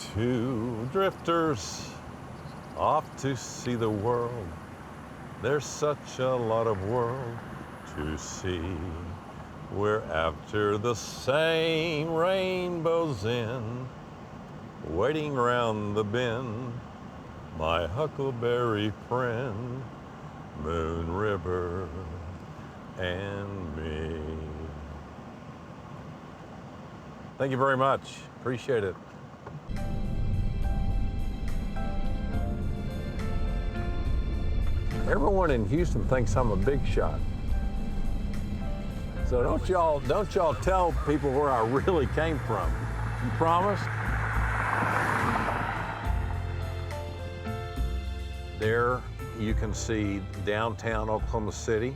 Two drifters off to see the world. There's such a lot of world to see. We're after the same rainbow's end, waiting round the bend, my huckleberry friend, Moon River and me. Thank you very much. Appreciate it. Everyone in Houston thinks I'm a big shot. So don't y'all tell people where I really came from. You promise? There you can see downtown Oklahoma City.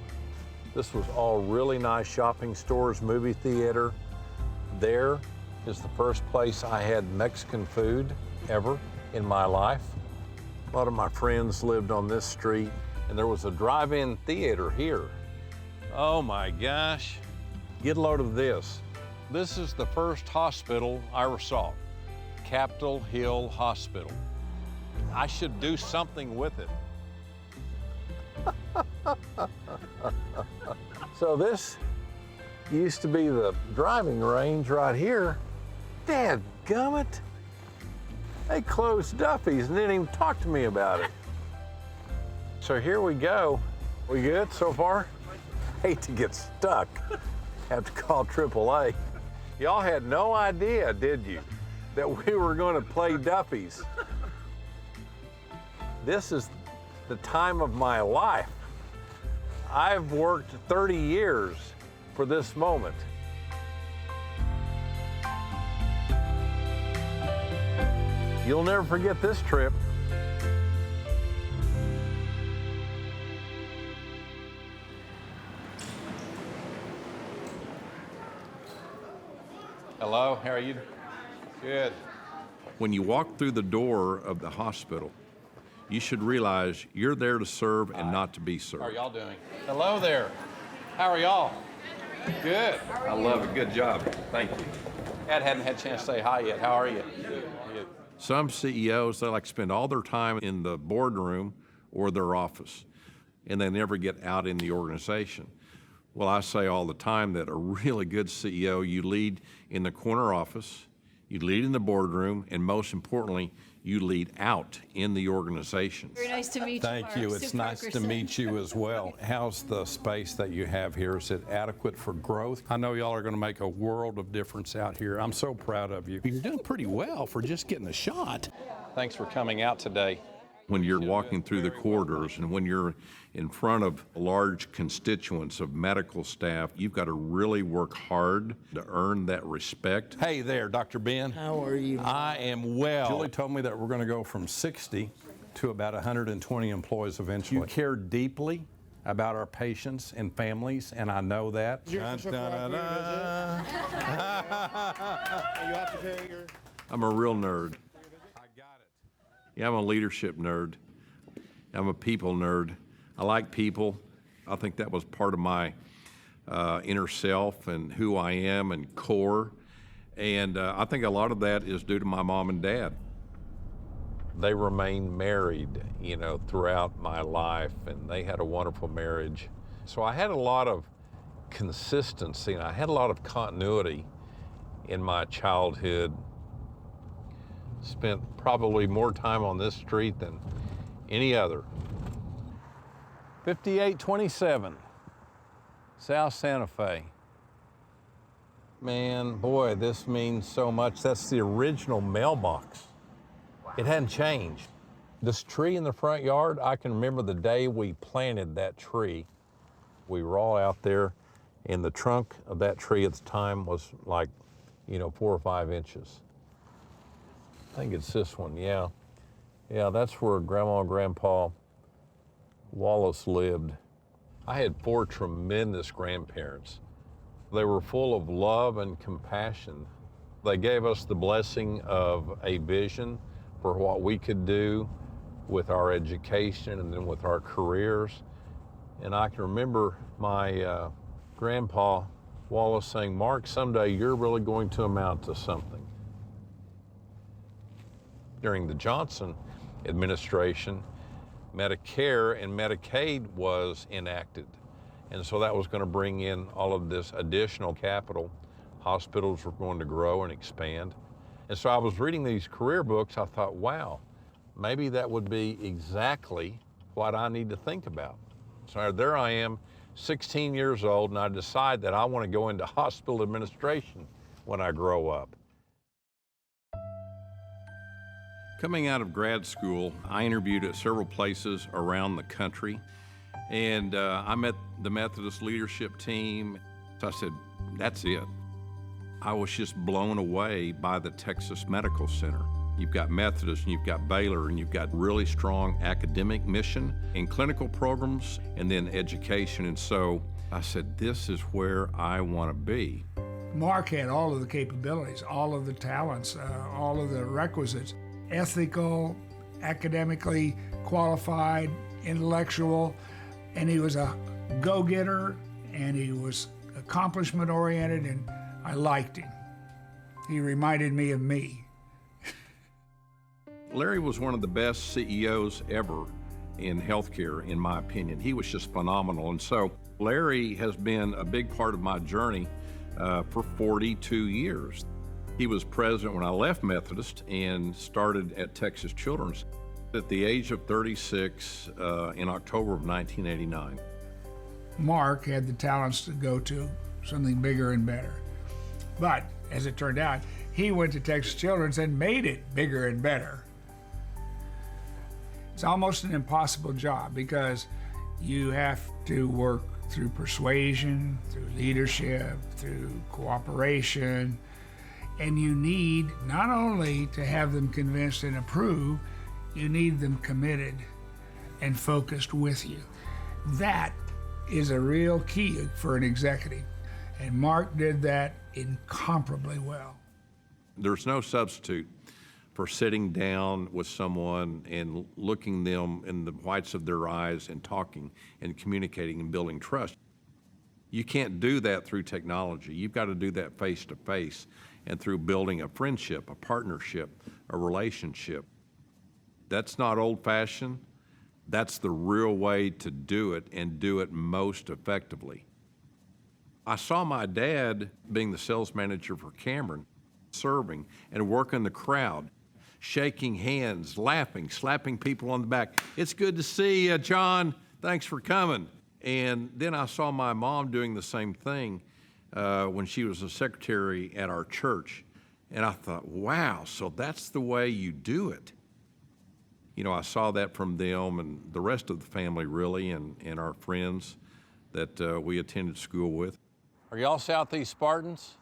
This was all really nice shopping stores, movie theater. There is the first place I had Mexican food ever in my life. A lot of my friends lived on this street, and there was a drive-in theater here. Oh my gosh. Get a load of this. This is the first hospital I ever saw, Capitol Hill Hospital. I should do something with it. So this used to be the driving range right here. Dadgummit. They closed Duffy's and didn't even talk to me about it. So here we go. We good so far? Hate to get stuck. Have to call AAA. Y'all had no idea, did you, that we were going to play Duffy's? This is the time of my life. I've worked 30 years for this moment. You'll never forget this trip. Hello, how are you? Good. When you walk through the door of the hospital, you should realize you're there to serve and not to be served. How are y'all doing? Hello there. How are y'all? Good. I love it. Good job. Thank you. Ed hadn't had a chance to say hi yet. How are you? Good. Some CEOs, they like to spend all their time in the boardroom or their office, and they never get out in the organization. Well, I say all the time that a really good CEO, you lead in the corner office, you lead in the boardroom, and most importantly, you lead out in the organization. Very nice to meet you. Thank you. It's nice to meet you as well. How's the space that you have here? Is it adequate for growth? I know y'all are going to make a world of difference out here. I'm so proud of you. You're doing pretty well for just getting a shot. Thanks for coming out today. When you're walking through the corridors and when you're in front of large constituents of medical staff, you've got to really work hard to earn that respect. Hey there, Dr. Ben. How are you? I am well. Julie told me that we're going to go from 60 to about 120 employees eventually. You care deeply about our patients and families, and I know that. I'm a real nerd. Yeah, I'm a leadership nerd. I'm a people nerd. I like people. I think that was part of my inner self and who I am and core. And I think a lot of that is due to my mom and dad. They remained married, throughout my life, and they had a wonderful marriage. So I had a lot of consistency, and I had a lot of continuity in my childhood. Spent probably more time on this street than any other. 5827, South Santa Fe. Man, boy, this means so much. That's the original mailbox. It hadn't changed. This tree in the front yard, I can remember the day we planted that tree. We were all out there, and the trunk of that tree at the time was like, 4 or 5 inches. I think it's this one, yeah. Yeah, that's where Grandma and Grandpa Wallace lived. I had 4 tremendous grandparents. They were full of love and compassion. They gave us the blessing of a vision for what we could do with our education and then with our careers. And I can remember my grandpa Wallace saying, "Mark, someday you're really going to amount to something." During the Johnson administration, Medicare and Medicaid was enacted. And so that was going to bring in all of this additional capital. Hospitals were going to grow and expand. And so I was reading these career books. I thought, wow, maybe that would be exactly what I need to think about. So there I am, 16 years old, and I decide that I want to go into hospital administration when I grow up. Coming out of grad school, I interviewed at several places around the country, and I met the Methodist leadership team. So I said, that's it. I was just blown away by the Texas Medical Center. You've got Methodist, and you've got Baylor, and you've got really strong academic mission and clinical programs, and then education. And so I said, this is where I want to be. Mark had all of the capabilities, all of the talents, all of the requisites. Ethical, academically qualified, intellectual, and he was a go-getter, and he was accomplishment-oriented, and I liked him. He reminded me of me. Larry was one of the best CEOs ever in healthcare, in my opinion. He was just phenomenal. And so Larry has been a big part of my journey for 42 years. He was president when I left Methodist and started at Texas Children's at the age of 36 in October of 1989. Mark had the talents to go to something bigger and better. But as it turned out, he went to Texas Children's and made it bigger and better. It's almost an impossible job because you have to work through persuasion, through leadership, through cooperation, and you need not only to have them convinced and approve, you need them committed and focused with you. That is a real key for an executive, and Mark did that incomparably well. There's no substitute for sitting down with someone and looking them in the whites of their eyes and talking and communicating and building trust. You can't do that through technology. You've got to do that face to face and through building a friendship, a partnership, a relationship. That's not old-fashioned. That's the real way to do it and do it most effectively. I saw my dad being the sales manager for Cameron, serving and working the crowd, shaking hands, laughing, slapping people on the back. It's good to see you, John. Thanks for coming. And then I saw my mom doing the same thing when she was a secretary at our church. And I thought, wow, so that's the way you do it. You know, I saw that from them and the rest of the family, really, and our friends that we attended school with. Are y'all Southeast Spartans?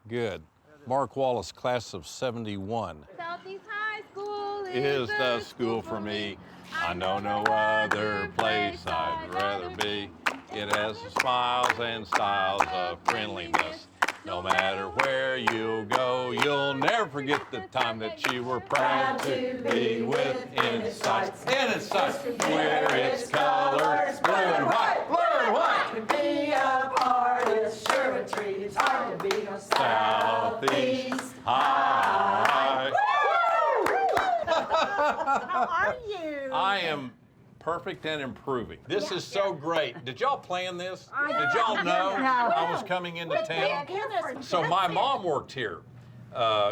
Good. Mark Wallace, class of 71. Southeast High School Is the school for me. I know no other place I'd rather be. It has smiles and styles of friendliness. No matter where you go, you'll never forget the time that you were proud to be with in its sights, where its colors blue and white, blue and white. To be a part of sure a treat. It's hard to be on Southeast High. How are you? I am perfect and improving. This is so great. Did y'all plan this? Did y'all know I was coming into town? So my mom worked here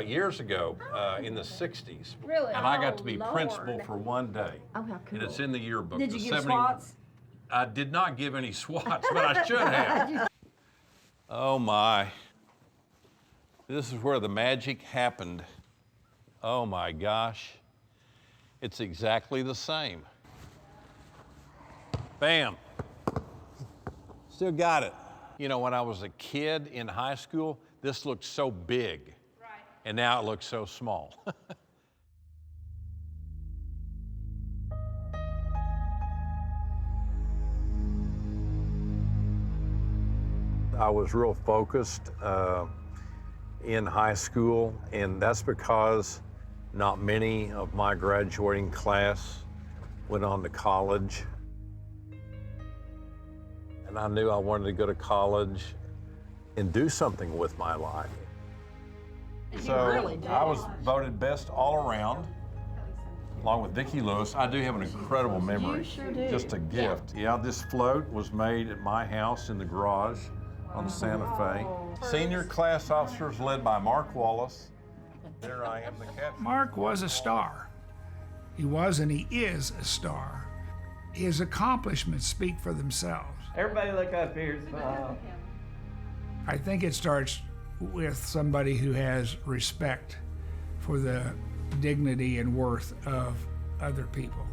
years ago in the 60s. Really? And I got to be Oh, principal Lord. for one day. Oh, how cool. And it's in the yearbook. Did the you give 70 swats? I did not give any swats, but I should have. Oh my. This is where the magic happened. Oh my gosh. It's exactly the same. Bam. Still got it. You know, when I was a kid in high school, this looked so big. Right. And now it looks so small. I was real focused in high school, and that's because not many of my graduating class went on to college. And I knew I wanted to go to college and do something with my life. So really did. I was voted best all around, along with Vicki Lewis. I do have an incredible memory. You sure do. Just a gift. Yeah, this float was made at my house in the garage on Santa Fe. Senior class officers led by Mark Wallace. There I am, the captain. Mark was a star. He was and he is a star. His accomplishments speak for themselves. Everybody look up here, smile. I think it starts with somebody who has respect for the dignity and worth of other people.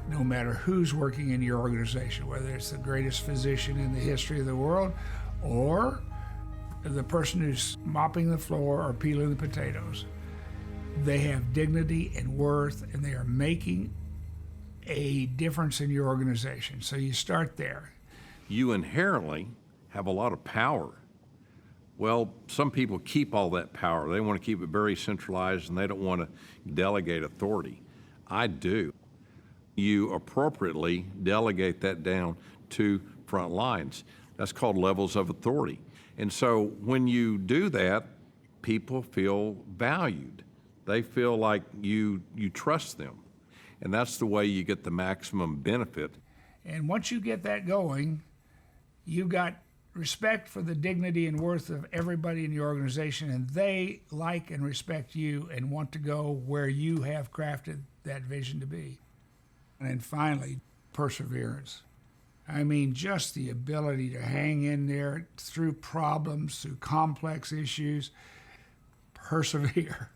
No matter who's working in your organization, whether it's the greatest physician in the history of the world or the person who's mopping the floor or peeling the potatoes, they have dignity and worth and they are making a difference in your organization. So you start there. You inherently have a lot of power. Well, some people keep all that power. They want to keep it very centralized and they don't want to delegate authority. I do. You appropriately delegate that down to front lines. That's called levels of authority. And so when you do that, people feel valued. They feel like you trust them. And that's the way you get the maximum benefit. And once you get that going, you've got respect for the dignity and worth of everybody in your organization, and they like and respect you and want to go where you have crafted that vision to be. And then finally, perseverance. I mean, just the ability to hang in there through problems, through complex issues, persevere.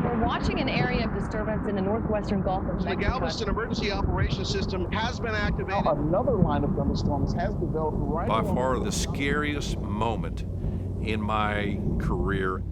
We're watching an area of disturbance in the northwestern Gulf of Mexico. The Galveston Emergency Operations System has been activated. Another line of thunderstorms has developed right By along far the scariest moment in my career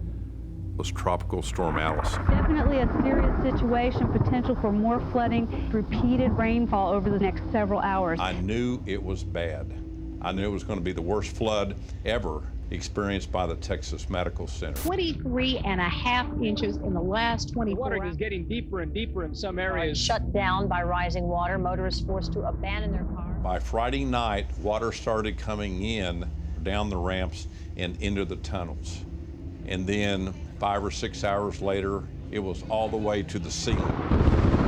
was Tropical Storm Allison. Definitely a serious situation, potential for more flooding, repeated rainfall over the next several hours. I knew it was bad. I knew it was going to be the worst flood ever experienced by the Texas Medical Center. 23.5 inches in the last 24 hours. Water is getting deeper and deeper in some areas. Shut down by rising water, motorists forced to abandon their cars. By Friday night, water started coming in down the ramps and into the tunnels. And then 5 or 6 hours later, it was all the way to the ceiling.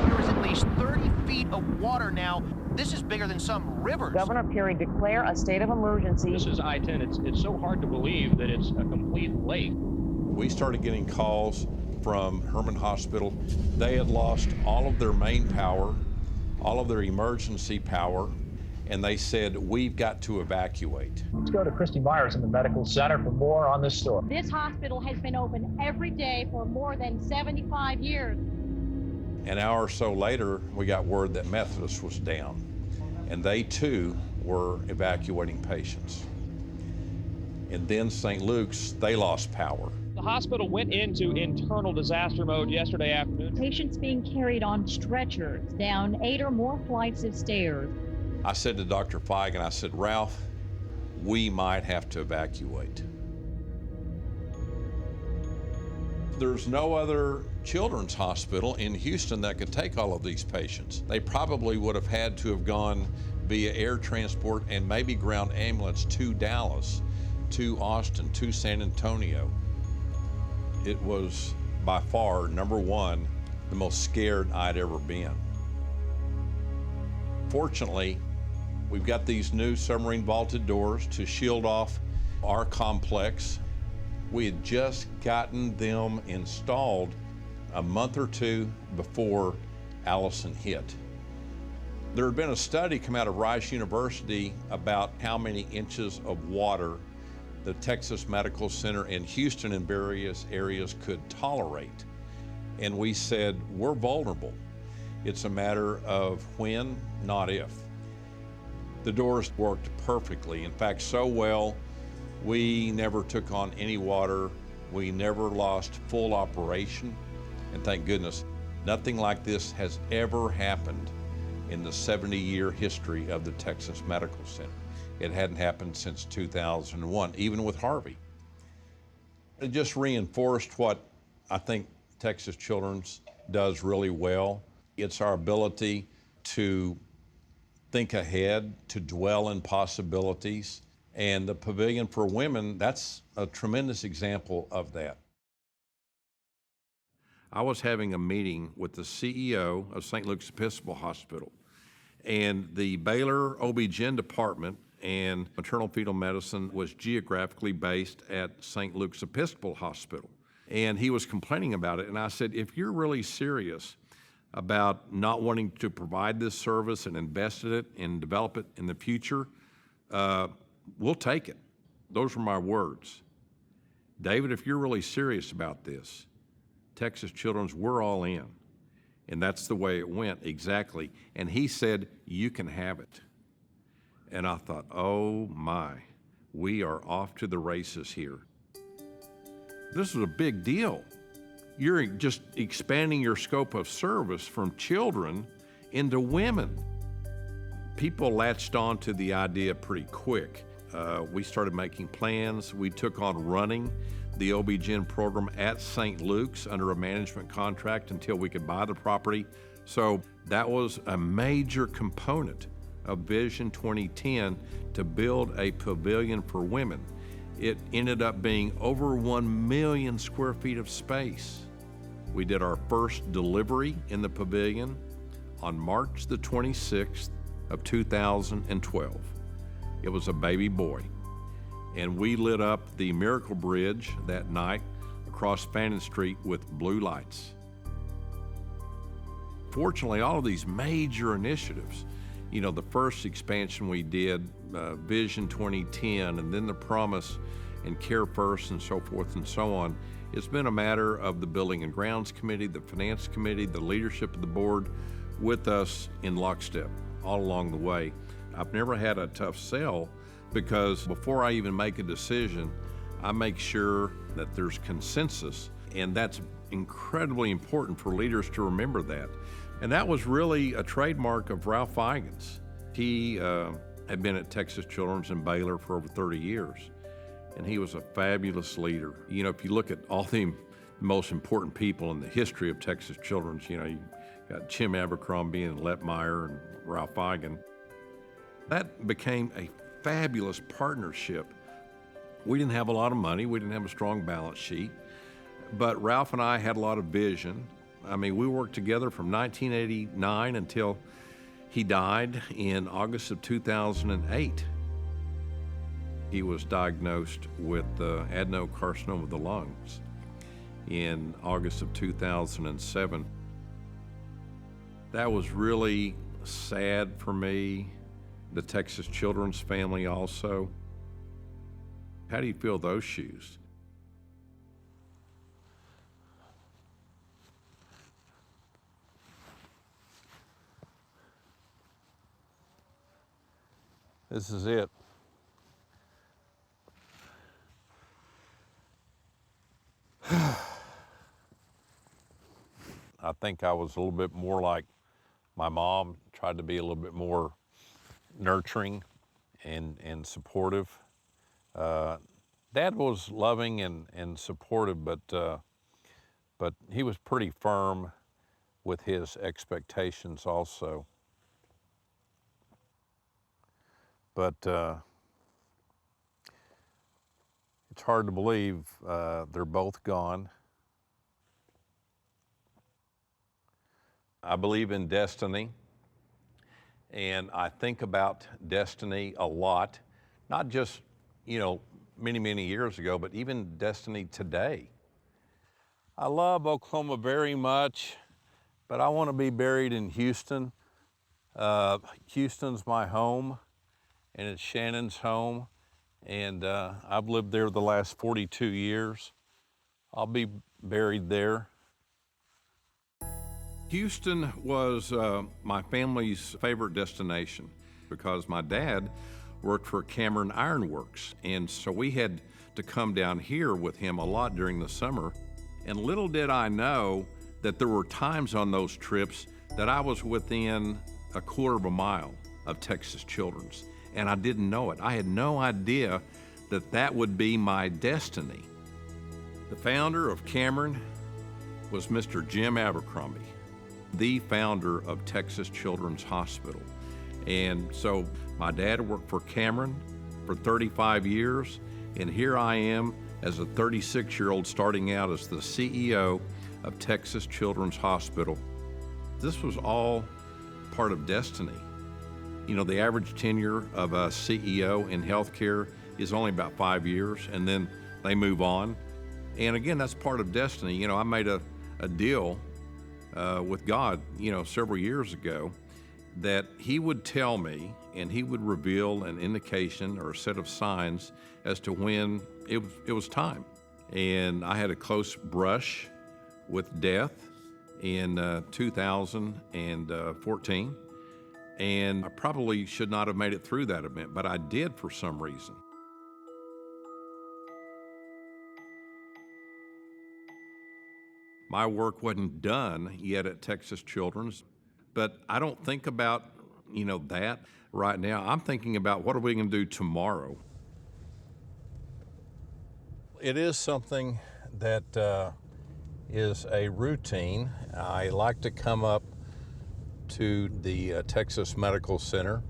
There is at least 30 feet of water now. This is bigger than some rivers. Governor Perry declare a state of emergency. This is I-10. It's so hard to believe that it's a complete lake. We started getting calls from Herman Hospital. They had lost all of their main power, all of their emergency power, and they said, we've got to evacuate. Let's go to Christy Myers in the medical center for more on this story. This hospital has been open every day for more than 75 years. An hour or so later, we got word that Methodist was down, and they too were evacuating patients. And then St. Luke's, they lost power. The hospital went into internal disaster mode yesterday afternoon. Patients being carried on stretchers down 8 or more flights of stairs. I said to Dr. Feigen, I said, Ralph, we might have to evacuate. There's no other children's hospital in Houston that could take all of these patients. They probably would have had to have gone via air transport and maybe ground ambulance to Dallas, to Austin, to San Antonio. It was by far, number one, the most scared I'd ever been. Fortunately, we've got these new submarine vaulted doors to shield off our complex. We had just gotten them installed a month or two before Allison hit. There had been a study come out of Rice University about how many inches of water the Texas Medical Center in Houston and various areas could tolerate. And we said, we're vulnerable. It's a matter of when, not if. The doors worked perfectly. In fact, so well, we never took on any water. We never lost full operation. And thank goodness, nothing like this has ever happened in the 70-year history of the Texas Medical Center. It hadn't happened since 2001, even with Harvey. It just reinforced what I think Texas Children's does really well. It's our ability to think ahead, to dwell in possibilities, And the Pavilion for Women, that's a tremendous example of that. I was having a meeting with the CEO of St. Luke's Episcopal Hospital, and the Baylor OB-GYN department and maternal fetal medicine was geographically based at St. Luke's Episcopal Hospital. And he was complaining about it, and I said, if you're really serious about not wanting to provide this service and invest in it and develop it in the future, we'll take it. Those were my words. David, if you're really serious about this, Texas Children's, we're all in. And that's the way it went, exactly. And he said, you can have it. And I thought, oh my, we are off to the races here. This was a big deal. You're just expanding your scope of service from children into women. People latched on to the idea pretty quick. We started making plans. We took on running the OB-GYN program at St. Luke's under a management contract until we could buy the property. So that was a major component of Vision 2010 to build a pavilion for women. It ended up being over 1 million square feet of space. We did our first delivery in the pavilion on March the 26th of 2012. It was a baby boy. And we lit up the Miracle Bridge that night across Fannin Street with blue lights. Fortunately, all of these major initiatives, you know, the first expansion we did, Vision 2010, and then the Promise and Care First and so forth and so on, it's been a matter of the Building and Grounds Committee, the Finance Committee, the leadership of the board with us in lockstep all along the way. I've never had a tough sell because before I even make a decision, I make sure that there's consensus, and that's incredibly important for leaders to remember that. And that was really a trademark of Ralph Feigens. He had been at Texas Children's and Baylor for over 30 years, and he was a fabulous leader. You know, if you look at all the most important people in the history of Texas Children's, you know, you got Jim Abercrombie and Let Meyer and Ralph Feigen. That became a fabulous partnership. We didn't have a lot of money, we didn't have a strong balance sheet, but Ralph and I had a lot of vision. I mean, we worked together from 1989 until he died in August of 2008. He was diagnosed with adenocarcinoma of the lungs in August of 2007. That was really sad for me, the Texas Children's family also. How do you feel those shoes? This is it. I think I was a little bit more like my mom, tried to be a little bit more nurturing and supportive. Dad was loving and supportive, but he was pretty firm with his expectations also. But it's hard to believe they're both gone. I believe in destiny, and I think about destiny a lot, not just, you know, many, many years ago, but even destiny today. I love Oklahoma very much, but I want to be buried in Houston. Houston's my home, and it's Shannon's home, and I've lived there the last 42 years. I'll be buried there. Houston was my family's favorite destination because my dad worked for Cameron Iron Works, and so we had to come down here with him a lot during the summer. And little did I know that there were times on those trips that I was within a quarter of a mile of Texas Children's, and I didn't know it. I had no idea that that would be my destiny. The founder of Cameron was Mr. Jim Abercrombie, the founder of Texas Children's Hospital. And so my dad worked for Cameron for 35 years, and here I am as a 36-year-old starting out as the CEO of Texas Children's Hospital. This was all part of destiny. You know, the average tenure of a CEO in healthcare is only about 5 years, and then they move on. And again, that's part of destiny. You know, I made a deal with God, you know, several years ago that He would tell me and He would reveal an indication or a set of signs as to when it was time. And I had a close brush with death in 2014. And I probably should not have made it through that event, but I did for some reason. My work wasn't done yet at Texas Children's, but I don't think about, you know, that right now. I'm thinking about what are we going to do tomorrow. It is something that is a routine. I like to come up to the Texas Medical Center.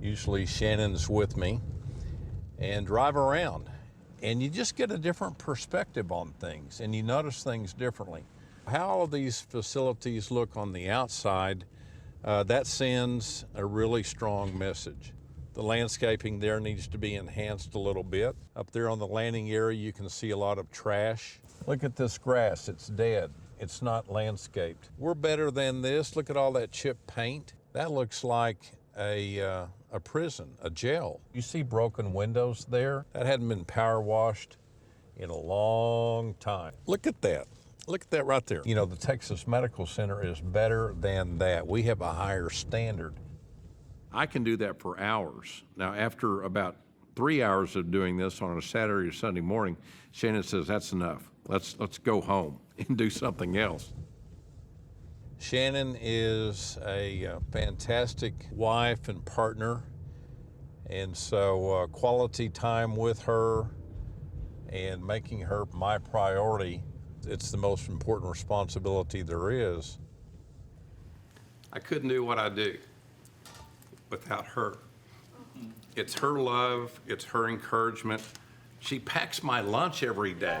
Usually Shannon's with me, and drive around. And you just get a different perspective on things, and you notice things differently. How all of these facilities look on the outside, that sends a really strong message. The landscaping there needs to be enhanced a little bit. Up there on the landing area, you can see a lot of trash. Look at this grass, it's dead. It's not landscaped. We're better than this. Look at all that chipped paint. That looks like a prison, a jail. You see broken windows there? That hadn't been power washed in a long time. Look at that. Look at that right there. You know, the Texas Medical Center is better than that. We have a higher standard. I can do that for hours. Now, after about 3 hours of doing this on a Saturday or Sunday morning, Shannon says, that's enough. Let's go home and do something else. Shannon is a fantastic wife and partner, and so quality time with her and making her my priority, it's the most important responsibility there is. I couldn't do what I do without her. It's her love, it's her encouragement. She packs my lunch every day.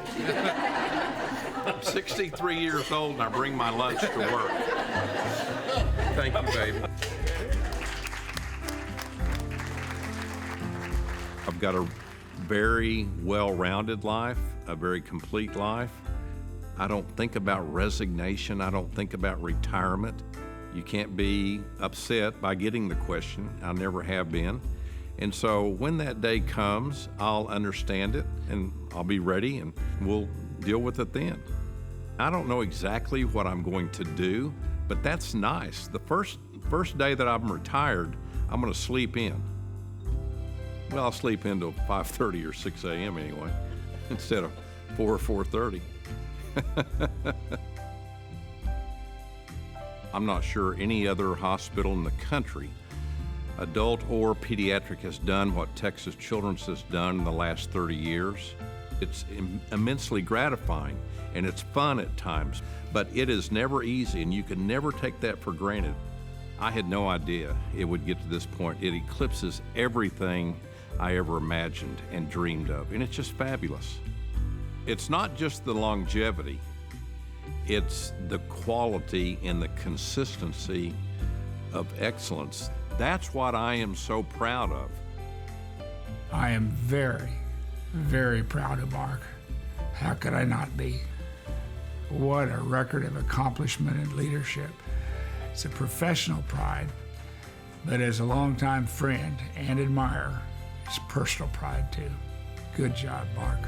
I'm 63 years old and I bring my lunch to work. Thank you, baby. I've got a very well-rounded life, a very complete life. I don't think about resignation. I don't think about retirement. You can't be upset by getting the question. I never have been. And so when that day comes, I'll understand it and I'll be ready and we'll deal with it then. I don't know exactly what I'm going to do, but that's nice. The first day that I'm retired, I'm going to sleep in. Well, I'll sleep in till 5:30 or 6 a.m. anyway, instead of 4 or 4:30. I'm not sure any other hospital in the country, adult or pediatric, has done what Texas Children's has done in the last 30 years. It's immensely gratifying and it's fun at times, but it is never easy and you can never take that for granted. I had no idea it would get to this point. It eclipses everything I ever imagined and dreamed of, and it's just fabulous. It's not just the longevity, it's the quality and the consistency of excellence. That's what I am so proud of. I am very, very proud of Mark. How could I not be? What a record of accomplishment and leadership. It's a professional pride, but as a longtime friend and admirer, it's personal pride too. Good job, Mark.